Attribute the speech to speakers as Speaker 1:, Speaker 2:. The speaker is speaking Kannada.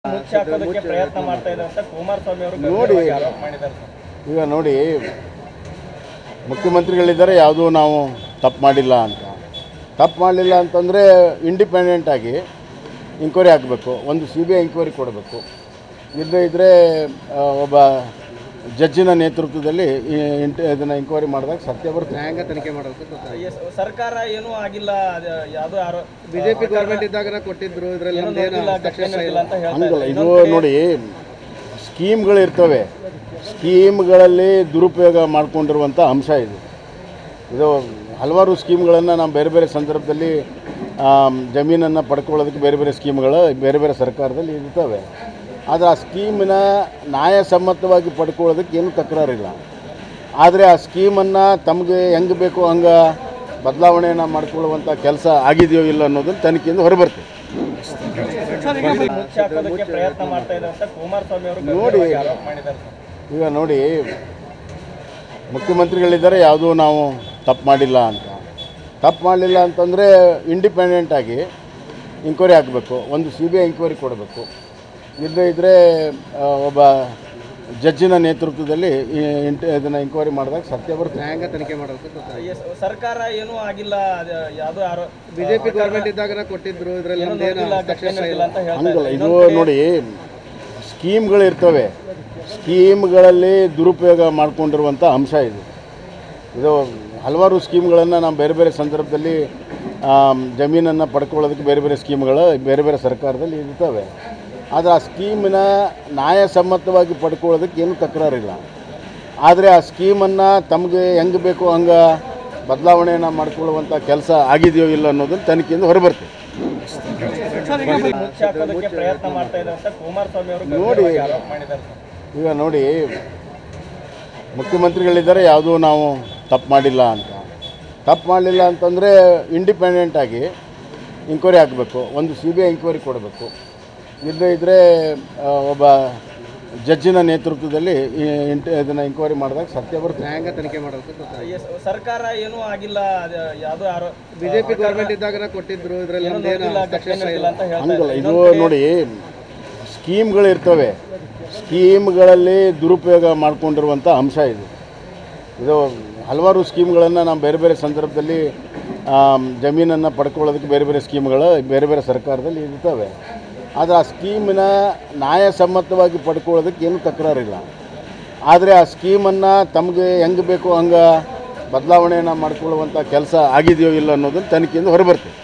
Speaker 1: ಮುಚ್ಚಿ ಹಾಕೋದಕ್ಕೆ ಪ್ರಯತ್ನ ಮಾಡ್ತಾ ಇದ್ದಾರೆ ಅಂತ ಕುಮಾರಸ್ವಾಮಿ ಅವರು
Speaker 2: ನೋಡಿ
Speaker 1: ಆರೋಪ ಮಾಡಿದ್ದಾರೆ.
Speaker 2: ಈಗ ನೋಡಿ ಮುಖ್ಯಮಂತ್ರಿಗಳಿದ್ದಾರೆ ಯಾವುದೂ ನಾವು ತಪ್ಪು ಮಾಡಿಲ್ಲ ಅಂತ. ತಪ್ಪು ಮಾಡಲಿಲ್ಲ ಅಂತಂದರೆ ಇಂಡಿಪೆಂಡೆಂಟ್ ಆಗಿ ಎಂಕ್ವೈರಿ ಆಗಬೇಕು, ಒಂದು CBI ಎಂಕ್ವೈರಿ ಕೊಡಬೇಕು. ಇಲ್ಲದೇ ಇದ್ದರೆ ಒಬ್ಬ ಜಡ್ಜಿನ ನೇತೃತ್ವದಲ್ಲಿ ಇದನ್ನು ಎಂಕ್ವೈರಿ ಮಾಡಿದಾಗ ಸತ್ಯ ಬರುತ್ತೆ.
Speaker 3: ನ್ಯಾಯಾಂಗ ತನಿಖೆ ಮಾಡಬೇಕು.
Speaker 1: ಸರ್ಕಾರ ಏನೂ ಆಗಿಲ್ಲ, ಯಾವುದೋ
Speaker 3: ಬಿಜೆಪಿ ಗೌರ್ಮೆಂಟ್ ಇದ್ದಾಗ ಕೊಟ್ಟಿದ್ರು, ಇದರಲ್ಲಿ
Speaker 2: ಹಂಗಲ್ಲ. ಇದು ನೋಡಿ ಸ್ಕೀಮ್ಗಳಿರ್ತವೆ, ಸ್ಕೀಮ್ಗಳಲ್ಲಿ ದುರುಪಯೋಗ ಮಾಡಿಕೊಂಡಿರುವಂಥ ಅಂಶ ಇದು ಹಲವಾರು ಸ್ಕೀಮ್ಗಳನ್ನು ನಾವು ಬೇರೆ ಬೇರೆ ಸಂದರ್ಭದಲ್ಲಿ ಜಮೀನನ್ನು ಪಡ್ಕೊಳ್ಳೋದಕ್ಕೆ ಬೇರೆ ಬೇರೆ ಸ್ಕೀಮ್ಗಳು ಬೇರೆ ಬೇರೆ ಸರ್ಕಾರದಲ್ಲಿ ಇರ್ತವೆ. ಆದರೆ ಆ ಸ್ಕೀಮಿನ ನ್ಯಾಯಸಮ್ಮತವಾಗಿ ಪಡ್ಕೊಳ್ಳೋದಕ್ಕೆ ಏನೂ ತಕರಾರಿಲ್ಲ. ಆದರೆ ಆ ಸ್ಕೀಮನ್ನು ತಮಗೆ ಹೆಂಗೆ ಬೇಕೋ ಹಂಗೆ ಬದಲಾವಣೆಯನ್ನು ಮಾಡ್ಕೊಳ್ಳುವಂಥ ಕೆಲಸ ಆಗಿದೆಯೋ ಇಲ್ಲ ಅನ್ನೋದನ್ನು ತನಿಖೆಯಿಂದ ಹೊರಬರ್ತದೆ.
Speaker 1: ಮುಚ್ಚಿ ಹಾಕೋದಕ್ಕೆ ಪ್ರಯತ್ನ ಮಾಡ್ತಾ ಇದ್ದಾರೆ ಅಂತ ಕುಮಾರಸ್ವಾಮಿ ಅವರು
Speaker 2: ನೋಡಿ
Speaker 1: ಆರೋಪ ಮಾಡಿದ್ದಾರೆ.
Speaker 2: ಈಗ ನೋಡಿ ಮುಖ್ಯಮಂತ್ರಿಗಳಿದ್ದಾರೆ ಯಾವುದೂ ನಾವು ತಪ್ಪು ಮಾಡಿಲ್ಲ ಅಂತ. ತಪ್ಪು ಮಾಡಲಿಲ್ಲ ಅಂತಂದರೆ ಇಂಡಿಪೆಂಡೆಂಟ್ ಆಗಿ ಎಂಕ್ವೈರಿ ಆಗಬೇಕು, ಒಂದು CBI ಎಂಕ್ವೈರಿ ಕೊಡಬೇಕು. ಇಲ್ಲದೇ ಇದ್ದರೆ ಒಬ್ಬ ಜಡ್ಜಿನ ನೇತೃತ್ವದಲ್ಲಿ ಇದನ್ನು ಎಂಕ್ವೈರಿ ಮಾಡಿದಾಗ ಸತ್ಯ ಬರುತ್ತೆ.
Speaker 3: ನ್ಯಾಯಾಂಗ ತನಿಖೆ ಮಾಡಬೇಕು.
Speaker 1: ಸರ್ಕಾರ ಏನೂ ಆಗಿಲ್ಲ, ಯಾವುದೋ
Speaker 3: ಬಿಜೆಪಿ ಗೌರ್ಮೆಂಟ್ ಇದ್ದಾಗ ಕೊಟ್ಟಿದ್ರು, ಇದರಲ್ಲಿ
Speaker 2: ಹಂಗಲ್ಲ. ಇದು ನೋಡಿ ಸ್ಕೀಮ್ಗಳಿರ್ತವೆ, ಸ್ಕೀಮ್ಗಳಲ್ಲಿ ದುರುಪಯೋಗ ಮಾಡಿಕೊಂಡಿರುವಂಥ ಅಂಶ ಇದು ಹಲವಾರು ಸ್ಕೀಮ್ಗಳನ್ನು ನಾವು ಬೇರೆ ಬೇರೆ ಸಂದರ್ಭದಲ್ಲಿ ಜಮೀನನ್ನು ಪಡ್ಕೊಳ್ಳೋದಕ್ಕೆ ಬೇರೆ ಬೇರೆ ಸ್ಕೀಮ್ಗಳು ಬೇರೆ ಬೇರೆ ಸರ್ಕಾರದಲ್ಲಿ ಇರ್ತವೆ. ಆದರೆ ಆ ಸ್ಕೀಮಿನ ನ್ಯಾಯಸಮ್ಮತವಾಗಿ ಪಡ್ಕೊಳ್ಳೋದಕ್ಕೆ ಏನೂ ತಕರಾರಿಲ್ಲ. ಆದರೆ ಆ ಸ್ಕೀಮನ್ನು ತಮಗೆ ಹೆಂಗೆ ಬೇಕೋ ಹಂಗೆ ಬದಲಾವಣೆಯನ್ನು ಮಾಡಿಕೊಳ್ಳುವಂಥ ಕೆಲಸ ಆಗಿದೆಯೋ ಇಲ್ಲ ಅನ್ನೋದನ್ನು ತನಿಖೆಯಿಂದ ಹೊರಬರ್ತದೆ.
Speaker 1: ಮುಚ್ಚಿ ಹಾಕೋದಕ್ಕೆ ಪ್ರಯತ್ನ ಮಾಡ್ತಾ ಇದ್ದಾರೆ ಅಂತ ಕುಮಾರಸ್ವಾಮಿ ಅವರು
Speaker 2: ನೋಡಿ
Speaker 1: ಆರೋಪ ಮಾಡಿದ್ದಾರೆ.
Speaker 2: ಈಗ ನೋಡಿ ಮುಖ್ಯಮಂತ್ರಿಗಳಿದ್ದಾರೆ ಯಾವುದೂ ನಾವು ತಪ್ಪು ಮಾಡಿಲ್ಲ ಅಂತ. ತಪ್ಪು ಮಾಡಲಿಲ್ಲ ಅಂತಂದರೆ ಇಂಡಿಪೆಂಡೆಂಟ್ ಆಗಿ ಎಂಕ್ವೈರಿ ಆಗಬೇಕು, ಒಂದು CBI ಎಂಕ್ವೈರಿ ಕೊಡಬೇಕು. ಇಲ್ಲದೇ ಇದ್ದರೆ ಒಬ್ಬ ಜಡ್ಜಿನ ನೇತೃತ್ವದಲ್ಲಿ ಇದನ್ನು ಎಂಕ್ವೈರಿ ಮಾಡಿದಾಗ ಸತ್ಯ ಬರುತ್ತೆ.
Speaker 3: ನ್ಯಾಯಾಂಗ ತನಿಖೆ ಮಾಡಬೇಕು.
Speaker 1: ಸರ್ಕಾರ ಏನೂ ಆಗಿಲ್ಲ, ಯಾವುದೋ
Speaker 3: ಬಿಜೆಪಿ ಗೌರ್ಮೆಂಟ್ ಇದ್ದಾಗ ಕೊಟ್ಟಿದ್ರು, ಇದರಲ್ಲಿ
Speaker 2: ಹಂಗಲ್ಲ. ಇದು ನೋಡಿ ಸ್ಕೀಮ್ಗಳಿರ್ತವೆ, ಸ್ಕೀಮ್ಗಳಲ್ಲಿ ದುರುಪಯೋಗ ಮಾಡಿಕೊಂಡಿರುವಂಥ ಅಂಶ ಇದು ಹಲವಾರು ಸ್ಕೀಮ್ಗಳನ್ನು ನಾವು ಬೇರೆ ಬೇರೆ ಸಂದರ್ಭದಲ್ಲಿ ಜಮೀನನ್ನು ಪಡ್ಕೊಳ್ಳೋದಕ್ಕೆ ಬೇರೆ ಬೇರೆ ಸ್ಕೀಮ್ಗಳು ಬೇರೆ ಬೇರೆ ಸರ್ಕಾರದಲ್ಲಿ ಇರ್ತವೆ. ಆದರೆ ಆ ಸ್ಕೀಮಿನ ನ್ಯಾಯಸಮ್ಮತವಾಗಿ ಪಡ್ಕೊಳ್ಳೋದಕ್ಕೆ ಏನೂ ತಕರಾರಿಲ್ಲ. ಆದರೆ ಆ ಸ್ಕೀಮನ್ನು ತಮಗೆ ಹೆಂಗೆ ಬೇಕೋ ಹಂಗೆ ಬದಲಾವಣೆಯನ್ನು ಮಾಡಿಕೊಳ್ಳುವಂಥ ಕೆಲಸ ಆಗಿದೆಯೋ ಇಲ್ಲ ಅನ್ನೋದನ್ನು ತನಿಖೆಯಿಂದ ಹೊರಬರ್ತದೆ.